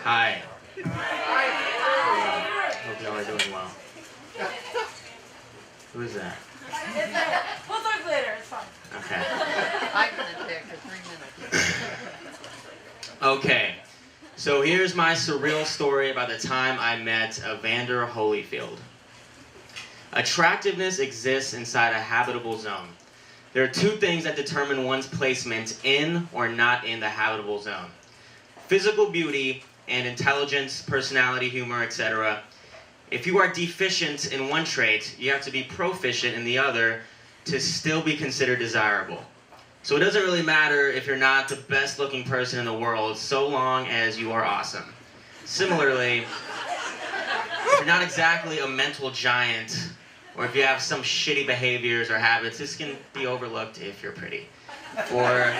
Hi. Hope y'all are doing well. Who is that? We'll talk later, it's fine. Okay. 5 minutes after 3 minutes. Okay. So here's my surreal story about the time I met Evander Holyfield. Attractiveness exists inside a habitable zone. There are two things that determine one's placement in or not in the habitable zone: physical beauty and intelligence, personality, humor, etc. If you are deficient in one trait, you have to be proficient in the other to still be considered desirable. So it doesn't really matter if you're not the best looking person in the world, so long as you are awesome. Similarly, if you're not exactly a mental giant, or if you have some shitty behaviors or habits, this can be overlooked if you're pretty. Or,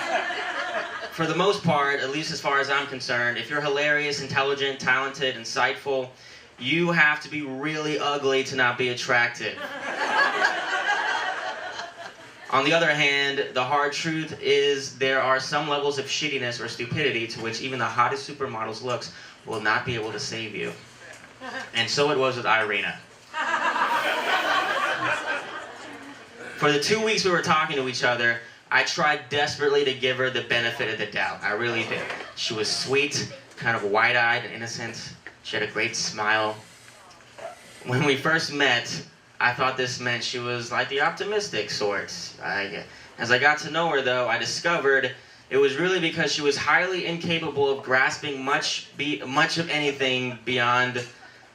for the most part, at least as far as I'm concerned, if you're hilarious, intelligent, talented, insightful, you have to be really ugly to not be attractive. On the other hand, the hard truth is there are some levels of shittiness or stupidity to which even the hottest supermodel's looks will not be able to save you. And so it was with Irina. For the 2 weeks we were talking to each other, I tried desperately to give her the benefit of the doubt. I really did. She was sweet, kind of wide-eyed and innocent. She had a great smile. When we first met, I thought this meant she was like the optimistic sort. As I got to know her, though, I discovered it was really because she was highly incapable of grasping much of anything beyond,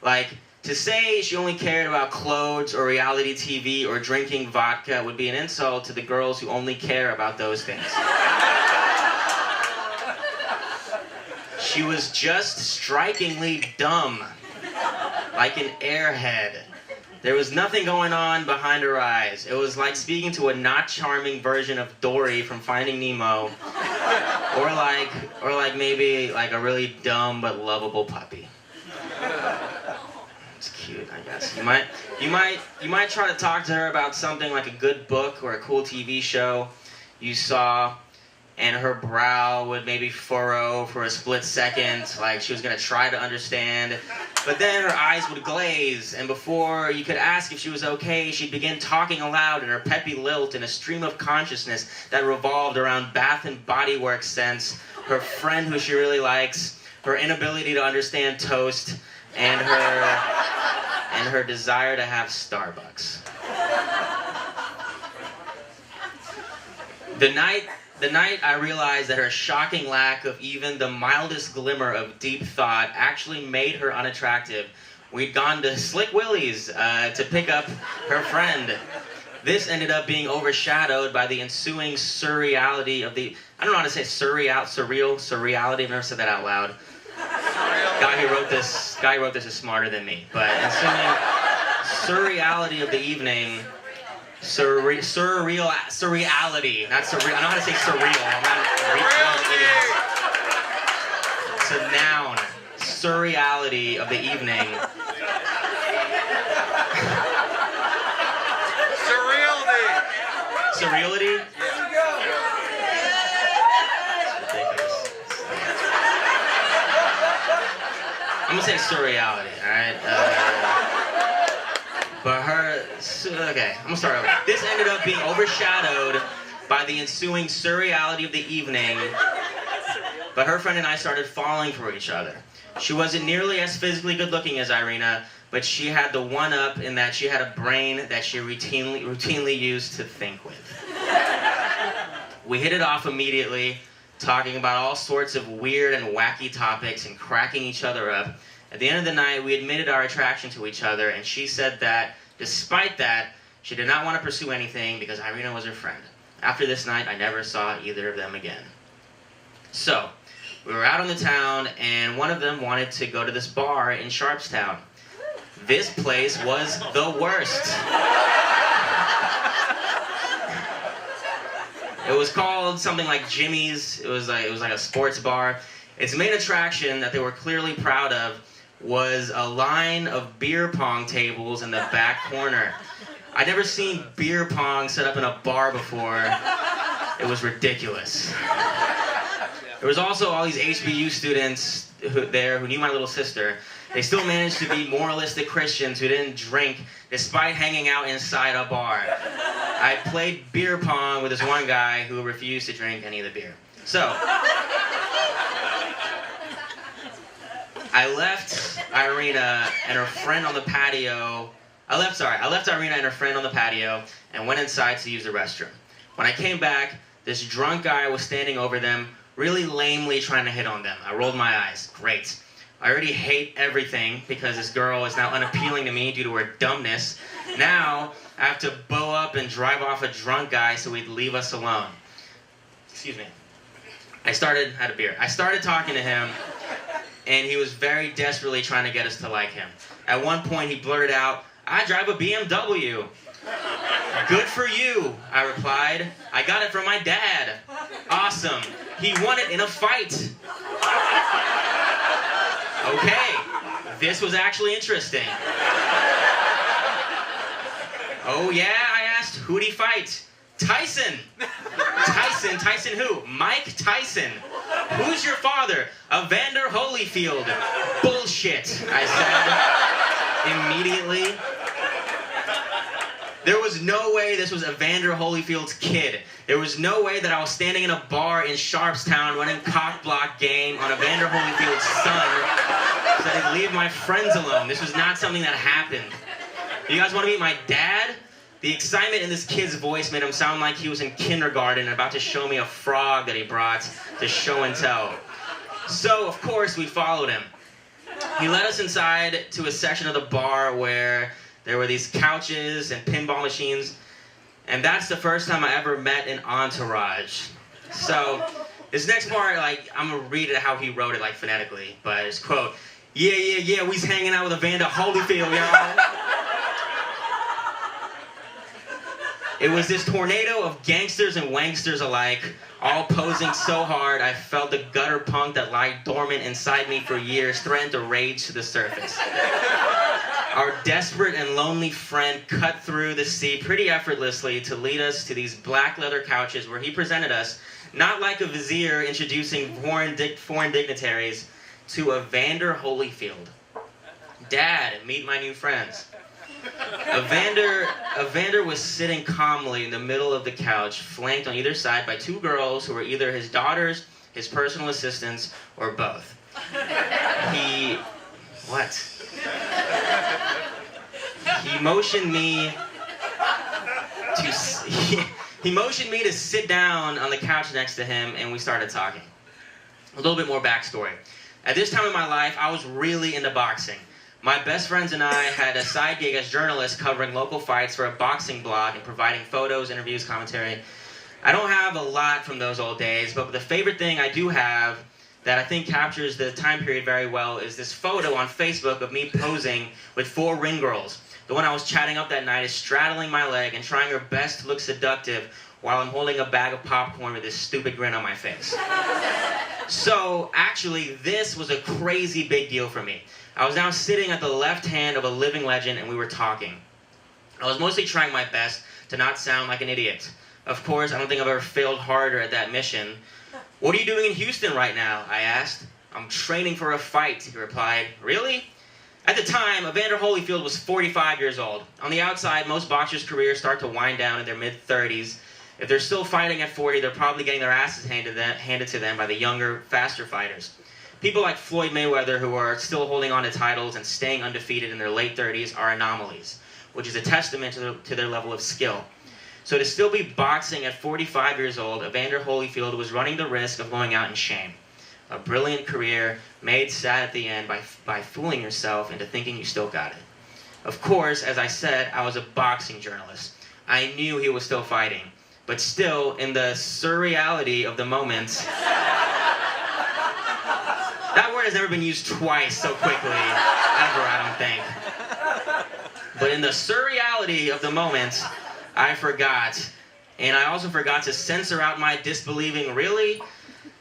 like, to say she only cared about clothes or reality TV or drinking vodka would be an insult to the girls who only care about those things. She was just strikingly dumb, like an airhead. There was nothing going on behind her eyes. It was like speaking to a not charming version of Dory from Finding Nemo, or like maybe like a really dumb but lovable puppy. It's cute, I guess. You might try to talk to her about something like a good book or a cool TV show you saw, and her brow would maybe furrow for a split second, like she was gonna try to understand. But then her eyes would glaze, and before you could ask if she was okay, she'd begin talking aloud in her peppy lilt in a stream of consciousness that revolved around Bath and Body Works scents, her friend who she really likes, her inability to understand toast, and her desire to have Starbucks. The night I realized that her shocking lack of even the mildest glimmer of deep thought actually made her unattractive, we'd gone to Slick Willie's to pick up her friend. This ended up being overshadowed by the ensuing surreality of the... I don't know how to say surreality. I've never said that out loud. Guy who wrote this is smarter than me. But ensuing surreality of the evening... Surreality, not surreal. I know how to say surreal. I'm not It's a noun. Surreality of the evening. Surreality? There you go. It's ridiculous. I'm gonna say surreality, alright? Okay, I'm gonna start over. This ended up being overshadowed by the ensuing surreality of the evening, but her friend and I started falling for each other. She wasn't nearly as physically good looking as Irina, but she had the one-up in that she had a brain that she routinely used to think with. We hit it off immediately, talking about all sorts of weird and wacky topics and cracking each other up. At the end of the night, we admitted our attraction to each other, and she said that, despite that, she did not want to pursue anything because Irina was her friend. After this night, I never saw either of them again. So, we were out on the town, and one of them wanted to go to this bar in Sharpstown. This place was the worst. It was called something like Jimmy's. It was like a sports bar. Its main attraction that they were clearly proud of was a line of beer pong tables in the back corner. I'd never seen beer pong set up in a bar before. It was ridiculous. There was also all these HBU students who knew my little sister. They still managed to be moralistic Christians who didn't drink despite hanging out inside a bar. I played beer pong with this one guy who refused to drink any of the beer. So, I left Irina and her friend on the patio. I left Irina and her friend on the patio and went inside to use the restroom. When I came back, this drunk guy was standing over them, really lamely trying to hit on them. I rolled my eyes. Great. I already hate everything because this girl is now unappealing to me due to her dumbness. Now, I have to bow up and drive off a drunk guy so he'd leave us alone. Excuse me. I started talking to him, and he was very desperately trying to get us to like him. At one point, he blurted out, "I drive a BMW." "Good for you," I replied. "I got it from my dad." "Awesome. He won it in a fight." Okay, this was actually interesting. "Oh yeah?" I asked. "Who'd he fight?" "Tyson." Tyson who?" "Mike Tyson." "Who's your father?" "Evander Holyfield." "Bullshit," I said immediately. There was no way this was Evander Holyfield's kid. There was no way that I was standing in a bar in Sharpstown running cock-block game on Evander Holyfield's son so that I'd leave my friends alone. This was not something that happened. You guys want to meet my dad? The excitement in this kid's voice made him sound like he was in kindergarten and about to show me a frog that he brought to show and tell. So, of course, we followed him. He led us inside to a section of the bar where there were these couches and pinball machines, and that's the first time I ever met an entourage. So, this next part, I'm gonna read it how he wrote it, phonetically, but it's quote, yeah, we's hanging out with Evander Holyfield, y'all. It was this tornado of gangsters and wanksters alike, all posing so hard I felt the gutter punk that lied dormant inside me for years threaten to rage to the surface. Our desperate and lonely friend cut through the sea pretty effortlessly to lead us to these black leather couches where he presented us, not like a vizier introducing foreign dignitaries, to Evander Holyfield. "Dad, meet my new friends." Evander was sitting calmly in the middle of the couch, flanked on either side by two girls who were either his daughters, his personal assistants, or both. He motioned me to sit down on the couch next to him, and we started talking. A little bit more backstory. At this time in my life, I was really into boxing. My best friends and I had a side gig as journalists covering local fights for a boxing blog and providing photos, interviews, commentary. I don't have a lot from those old days, but the favorite thing I do have that I think captures the time period very well is this photo on Facebook of me posing with 4 ring girls. The one I was chatting up that night is straddling my leg and trying her best to look seductive while I'm holding a bag of popcorn with this stupid grin on my face. So, actually, this was a crazy big deal for me. I was now sitting at the left hand of a living legend and we were talking. I was mostly trying my best to not sound like an idiot. Of course, I don't think I've ever failed harder at that mission. "What are you doing in Houston right now?" I asked. "I'm training for a fight," he replied. "Really?" At the time, Evander Holyfield was 45 years old. On the outside, most boxers' careers start to wind down in their mid-30s. If they're still fighting at 40, they're probably getting their asses handed to them by the younger, faster fighters. People like Floyd Mayweather, who are still holding on to titles and staying undefeated in their late 30s, are anomalies, which is a testament to their level of skill. So to still be boxing at 45 years old, Evander Holyfield was running the risk of going out in shame. A brilliant career made sad at the end by fooling yourself into thinking you still got it. Of course, as I said, I was a boxing journalist. I knew he was still fighting. But still, in the surreality of the moment... That word has never been used twice so quickly, ever, I don't think. But in the surreality of the moment, I forgot. And I also forgot to censor out my disbelieving, "Really?"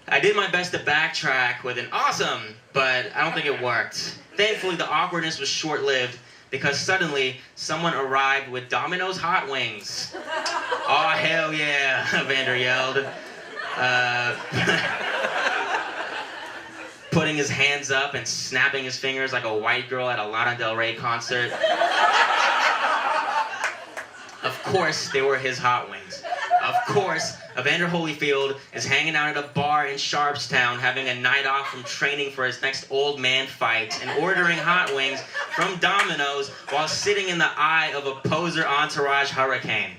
I did my best to backtrack with an "awesome," but I don't think it worked. Thankfully, the awkwardness was short-lived because suddenly someone arrived with Domino's hot wings. "Oh, hell yeah," Evander yelled. putting his hands up and snapping his fingers like a white girl at a Lana Del Rey concert. Of course, they were his hot wings. Of course, Evander Holyfield is hanging out at a bar in Sharpstown having a night off from training for his next old man fight and ordering hot wings from Domino's while sitting in the eye of a poser entourage hurricane.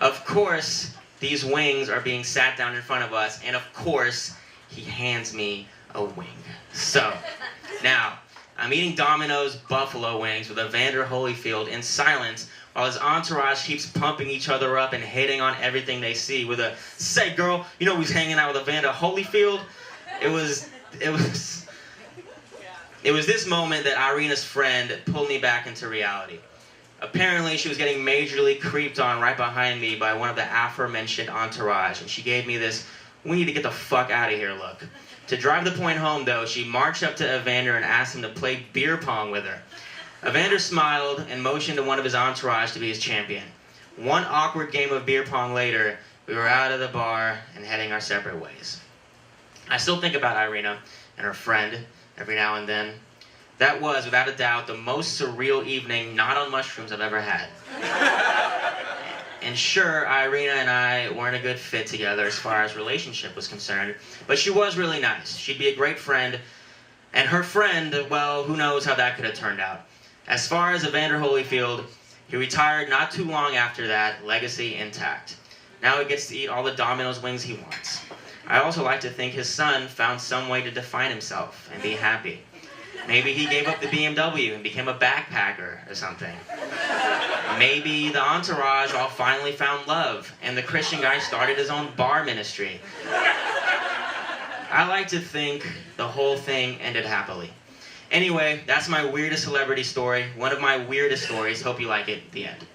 Of course, these wings are being sat down in front of us, and of course, he hands me a wing. So, now, I'm eating Domino's buffalo wings with Evander Holyfield in silence while his entourage keeps pumping each other up and hating on everything they see with a, "Say girl, you know who's hanging out with Evander Holyfield?" It was this moment that Irina's friend pulled me back into reality. Apparently, she was getting majorly creeped on right behind me by one of the aforementioned entourage, and she gave me this, "we need to get the fuck out of here" look. To drive the point home, though, she marched up to Evander and asked him to play beer pong with her. Evander smiled and motioned to one of his entourage to be his champion. One awkward game of beer pong later, we were out of the bar and heading our separate ways. I still think about Irina and her friend every now and then. That was, without a doubt, the most surreal evening not on mushrooms I've ever had. And sure, Irina and I weren't a good fit together as far as relationship was concerned, but she was really nice. She'd be a great friend, and her friend, well, who knows how that could have turned out. As far as Evander Holyfield, he retired not too long after that, legacy intact. Now he gets to eat all the Domino's wings he wants. I also like to think his son found some way to define himself and be happy. Maybe he gave up the BMW and became a backpacker or something. Maybe the entourage all finally found love and the Christian guy started his own bar ministry. I like to think the whole thing ended happily. Anyway, that's my weirdest celebrity story. One of my weirdest stories. Hope you like it. The end.